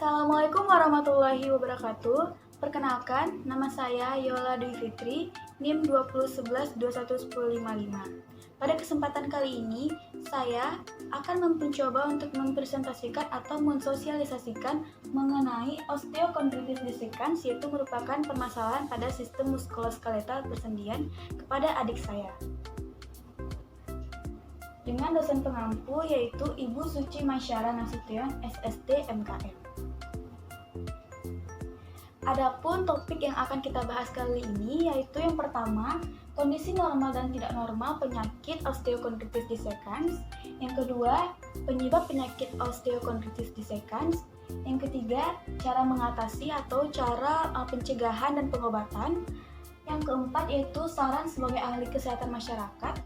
Assalamualaikum warahmatullahi wabarakatuh. Perkenalkan, nama saya Yola Dwi Fitri, NIM 2011-211055. Pada kesempatan kali ini, saya akan mencoba untuk mempresentasikan atau mensosialisasikan mengenai osteokondritis dissecans, yaitu merupakan permasalahan pada sistem muskuloskeletal persendian kepada adik saya. Dengan dosen pengampu yaitu Ibu Suci Masyara Nasution, SSD MKM. Adapun topik yang akan kita bahas kali ini yaitu yang pertama, kondisi normal dan tidak normal penyakit osteokondritis dissecans. Yang kedua, penyebab penyakit osteokondritis dissecans. Yang ketiga, cara mengatasi atau cara pencegahan dan pengobatan. Yang keempat yaitu saran sebagai ahli kesehatan masyarakat.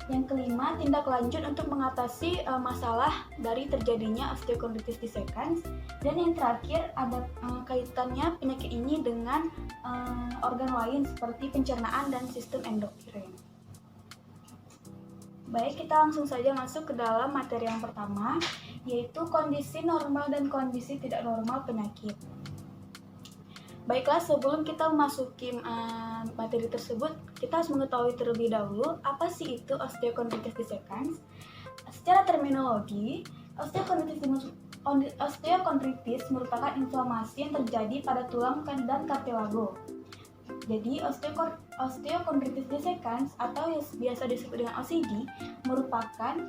Yang kelima, tindak lanjut untuk mengatasi masalah dari terjadinya osteokondritis dissecans. Dan yang terakhir, ada kaitannya penyakit ini dengan organ lain seperti pencernaan dan sistem endokrin. Baik, kita langsung saja masuk ke dalam materi yang pertama, yaitu kondisi normal dan kondisi tidak normal penyakit. Baiklah, sebelum kita memasuki materi tersebut, kita harus mengetahui terlebih dahulu apa sih itu osteokondritis dissecans. Secara terminologi, osteokondritis merupakan inflamasi yang terjadi pada tulang dan kartilago. Jadi, osteokondritis dissecans atau yang biasa disebut dengan OCD merupakan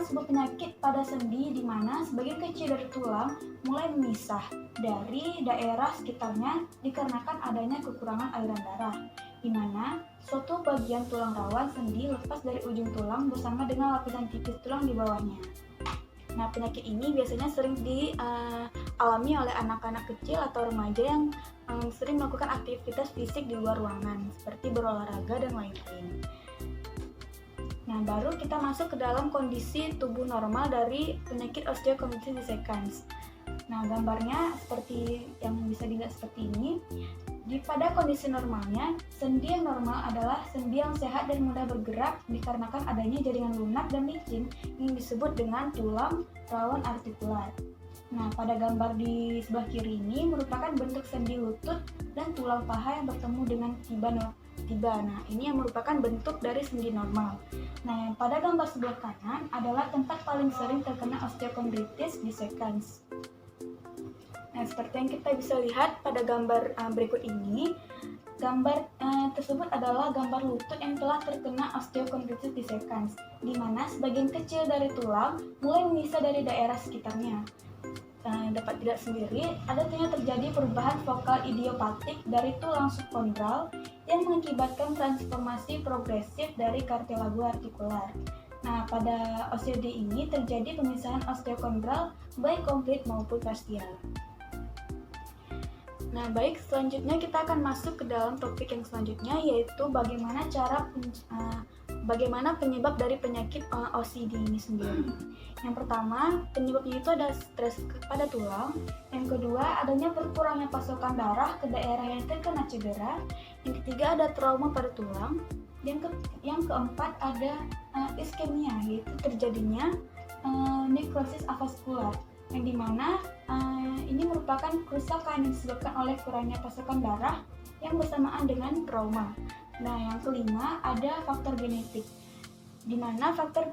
sebuah penyakit pada sendi di mana sebagian kecil dari tulang mulai memisah dari daerah sekitarnya dikarenakan adanya kekurangan aliran darah, di mana suatu bagian tulang rawan sendi lepas dari ujung tulang bersama dengan lapisan tipis tulang di bawahnya. Nah, penyakit ini biasanya sering dialami oleh anak-anak kecil atau remaja yang sering melakukan aktivitas fisik di luar ruangan, seperti berolahraga dan lain-lain. Nah, baru kita masuk ke dalam kondisi tubuh normal dari penyakit osteokondritis dissecans. Nah, gambarnya seperti yang bisa dilihat seperti ini. Pada kondisi normalnya, sendi yang normal adalah sendi yang sehat dan mudah bergerak dikarenakan adanya jaringan lunak dan licin yang disebut dengan tulang rawan artikular. Nah, pada gambar di sebelah kiri ini merupakan bentuk sendi lutut dan tulang paha yang bertemu dengan tiba. Nah, ini yang merupakan bentuk dari sendi normal. Nah, pada gambar sebelah kanan adalah tempat paling sering terkena osteokondritis dissecans. Nah, seperti yang kita bisa lihat pada gambar berikut ini, gambar tersebut adalah gambar lutut yang telah terkena osteokondritis dissecans, di mana sebagian kecil dari tulang mulai memisah dari daerah sekitarnya. Dapat dilihat sendiri, adanya terjadi perubahan vokal idiopatik dari tulang subkondral yang mengakibatkan transformasi progresif dari kartilago artikular. Nah, pada OCD ini terjadi pemisahan osteokondral baik komplit maupun parsial. Nah, baik, selanjutnya kita akan masuk ke dalam topik yang selanjutnya, yaitu bagaimana penyebab dari penyakit OCD ini sendiri. Yang pertama, penyebabnya itu ada stres pada tulang. Yang kedua, adanya berkurangnya pasokan darah ke daerah yang terkena cedera. Yang ketiga, ada trauma pada tulang. Yang keempat, ada iskemia, yaitu terjadinya nekrosis avaskular, yang dimana ini merupakan kerusakan yang disebabkan oleh kurangnya pasokan darah yang bersamaan dengan trauma. Nah, yang kelima ada faktor genetik, di mana faktor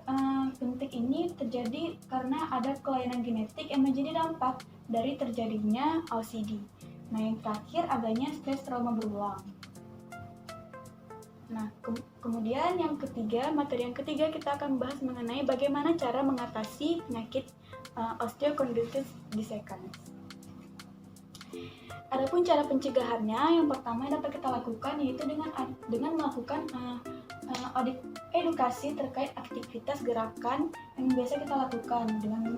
genetik ini terjadi karena ada kelainan genetik yang menjadi dampak dari terjadinya OCD. Nah, yang terakhir adanya stres trauma berulang. Nah, kemudian materi yang ketiga kita akan bahas mengenai bagaimana cara mengatasi penyakit osteokondritis dissecans. Adapun cara pencegahannya, yang pertama yang dapat kita lakukan yaitu dengan melakukan edukasi terkait aktivitas gerakan yang biasa kita lakukan dengan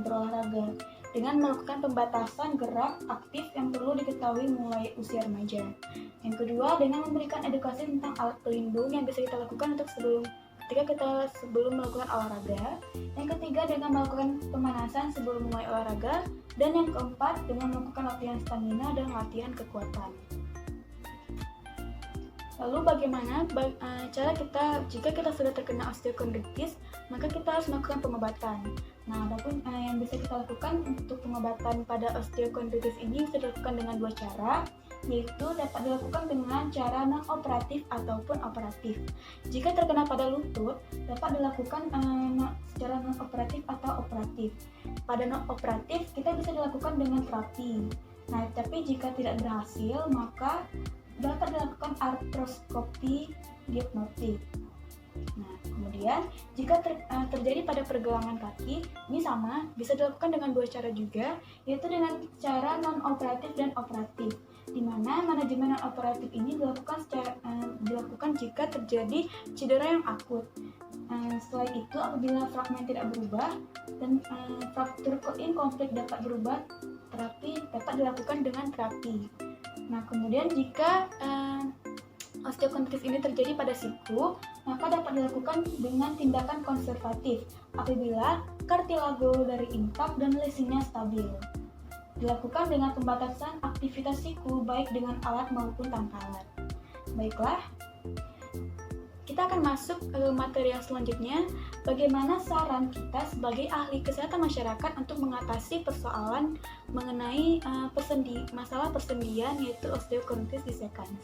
berolahraga, dengan melakukan pembatasan gerak aktif yang perlu diketahui mulai usia remaja. Yang kedua, dengan memberikan edukasi tentang alat pelindung yang bisa kita lakukan untuk sebelum melakukan olahraga. Yang ketiga, dengan melakukan pemanasan sebelum mulai olahraga. Dan yang keempat, dengan melakukan latihan stamina dan latihan kekuatan. Lalu bagaimana cara kita jika kita sudah terkena osteokondritis, maka kita harus melakukan pengobatan. Nah, adapun yang bisa kita lakukan untuk pengobatan pada osteokondritis ini bisa dilakukan dengan dua cara, yaitu dapat dilakukan dengan cara non-operatif ataupun operatif. Jika terkena pada lutut, dapat dilakukan secara non-operatif atau operatif. Pada non-operatif, kita bisa dilakukan dengan terapi. Nah, tapi jika tidak berhasil, maka dapat dilakukan artroskopi diagnostik. Nah, kemudian jika terjadi pada pergelangan kaki, ini sama, bisa dilakukan dengan dua cara juga, yaitu dengan cara non-operatif dan operatif, di mana manajemen non-operatif ini dilakukan jika terjadi cedera yang akut. Selain itu, apabila fragmen tidak berubah dan fraktur inkomplit dapat berubah, terapi dapat dilakukan dengan terapi. Nah, kemudian jika osteokondritis ini terjadi pada siku, maka dapat dilakukan dengan tindakan konservatif apabila kartilago dari intak dan lesinya stabil. Dilakukan dengan pembatasan aktivitas siku baik dengan alat maupun tanpa alat. Baiklah, kita akan masuk ke materi yang selanjutnya, bagaimana saran kita sebagai ahli kesehatan masyarakat untuk mengatasi persoalan mengenai masalah persendian, yaitu osteokondritis dissecans.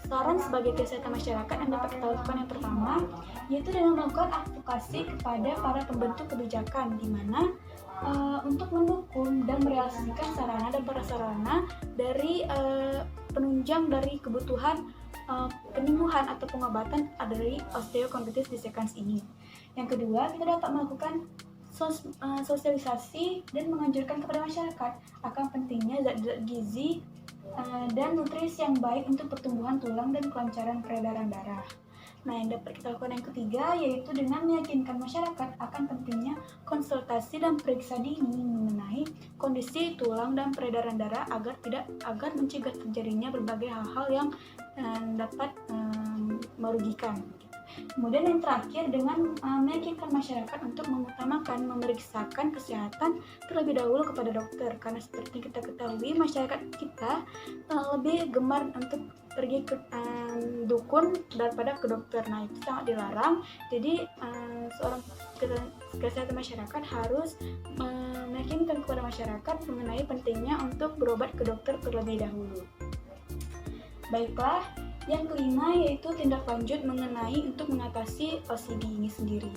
Saran sebagai kesehatan masyarakat yang dapat kita lakukan yang pertama, yaitu dengan melakukan advokasi kepada para pembentuk kebijakan, di mana untuk mendukung dan merealisasikan sarana dan prasarana dari penunjang dari kebutuhan penyembuhan atau pengobatan dari osteokondritis dissecans ini. Yang kedua, kita dapat melakukan sosialisasi dan menganjurkan kepada masyarakat akan pentingnya zat-zat gizi dan nutrisi yang baik untuk pertumbuhan tulang dan kelancaran peredaran darah. Nah, yang dapat kita lakukan yang ketiga yaitu dengan meyakinkan masyarakat akan pentingnya konsultasi dan periksa dini mengenai kondisi tulang dan peredaran darah agar mencegah terjadinya berbagai hal-hal yang dapat merugikan. Kemudian yang terakhir dengan meyakinkan masyarakat untuk mengutamakan memeriksakan kesehatan terlebih dahulu kepada dokter, karena seperti kita ketahui masyarakat kita lebih gemar untuk pergi ke dukun daripada ke dokter. Nah, itu sangat dilarang. Jadi seorang kesehatan masyarakat harus meyakinkan kepada masyarakat mengenai pentingnya untuk berobat ke dokter terlebih dahulu. Baiklah, yang kelima yaitu tindak lanjut mengenai untuk mengatasi OCD ini sendiri.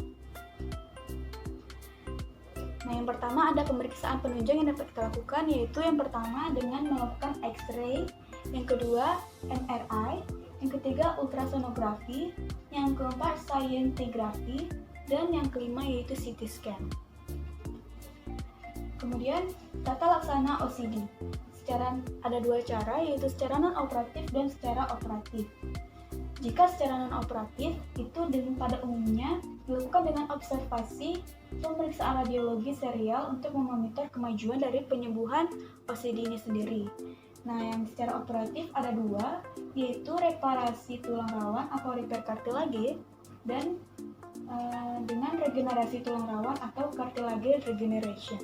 Nah, yang pertama ada pemeriksaan penunjang yang dapat kita lakukan, yaitu yang pertama dengan melakukan X-ray, yang kedua MRI, yang ketiga ultrasonografi, yang keempat scintigraphy, dan yang kelima yaitu CT scan. Kemudian tata laksana OCD. Ada dua cara, yaitu secara non-operatif dan secara operatif. Jika secara non-operatif, itu pada umumnya dilakukan dengan observasi pemeriksaan radiologi serial untuk memonitor kemajuan dari penyembuhan OCD ini sendiri. Nah, yang secara operatif ada dua, yaitu reparasi tulang rawan atau repair cartilage dan dengan regenerasi tulang rawan atau cartilage regeneration.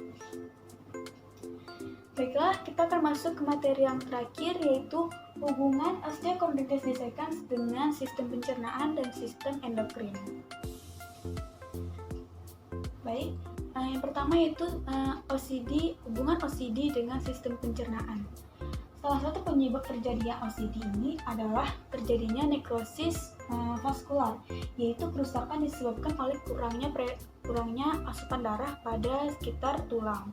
Baiklah, kita akan masuk ke materi yang terakhir, yaitu hubungan osteokondritis dissecans dengan sistem pencernaan dan sistem endokrin. Baik, yang pertama yaitu hubungan OCD dengan sistem pencernaan. Salah satu penyebab terjadinya OCD ini adalah terjadinya nekrosis vaskular, yaitu kerusakan disebabkan oleh kurangnya asupan darah pada sekitar tulang.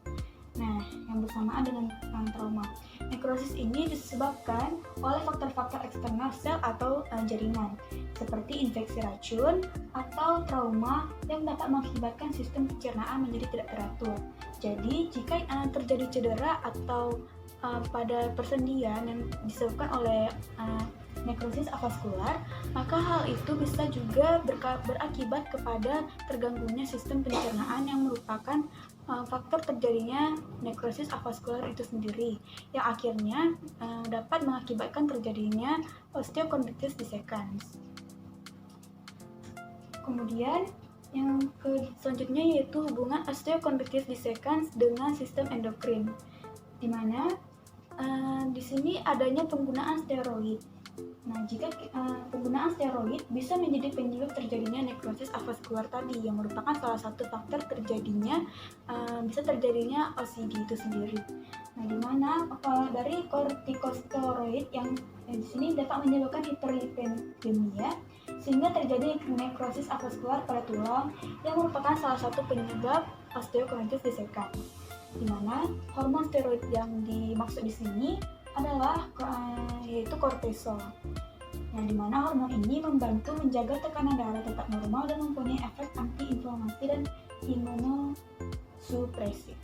Nah, yang bersamaan dengan trauma. Nekrosis ini disebabkan oleh faktor-faktor eksternal sel atau jaringan, seperti infeksi racun atau trauma yang dapat mengakibatkan sistem pencernaan menjadi tidak teratur. Jadi, jika terjadi cedera atau pada persendian yang disebabkan oleh nekrosis avaskular, maka hal itu bisa juga berakibat kepada terganggunya sistem pencernaan yang merupakan faktor terjadinya nekrosis avaskular itu sendiri, yang akhirnya dapat mengakibatkan terjadinya osteokondritis dissecans. Kemudian yang selanjutnya yaitu hubungan osteokondritis dissecans dengan sistem endokrin, di mana Di sini adanya penggunaan steroid. Nah, jika penggunaan steroid bisa menjadi penyebab terjadinya nekrosis avaskular tadi, yang merupakan salah satu faktor bisa terjadinya OCD itu sendiri. Nah, di mana dari kortikosteroid yang di sini dapat menyebabkan hiperlipidemia sehingga terjadi nekrosis avaskular pada tulang yang merupakan salah satu penyebab osteokondrosis disecans. Di mana hormon steroid yang dimaksud di sini adalah yaitu kortisol. Yang dimana hormon ini membantu menjaga tekanan darah tetap normal dan mempunyai efek anti-inflamasi dan imunosupresif.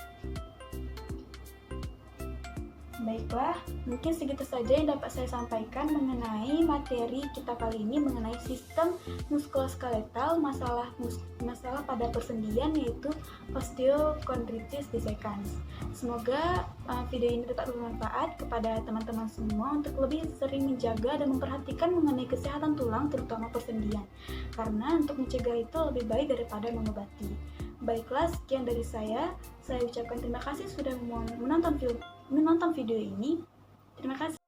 Baiklah, mungkin segitu saja yang dapat saya sampaikan mengenai materi kita kali ini mengenai sistem muskuloskeletal, masalah pada persendian yaitu osteokondritis disecans. Semoga video ini dapat bermanfaat kepada teman-teman semua untuk lebih sering menjaga dan memperhatikan mengenai kesehatan tulang terutama persendian. Karena untuk mencegah itu lebih baik daripada mengobati. Baiklah, sekian dari saya. Saya ucapkan terima kasih sudah menonton video ini. Terima kasih.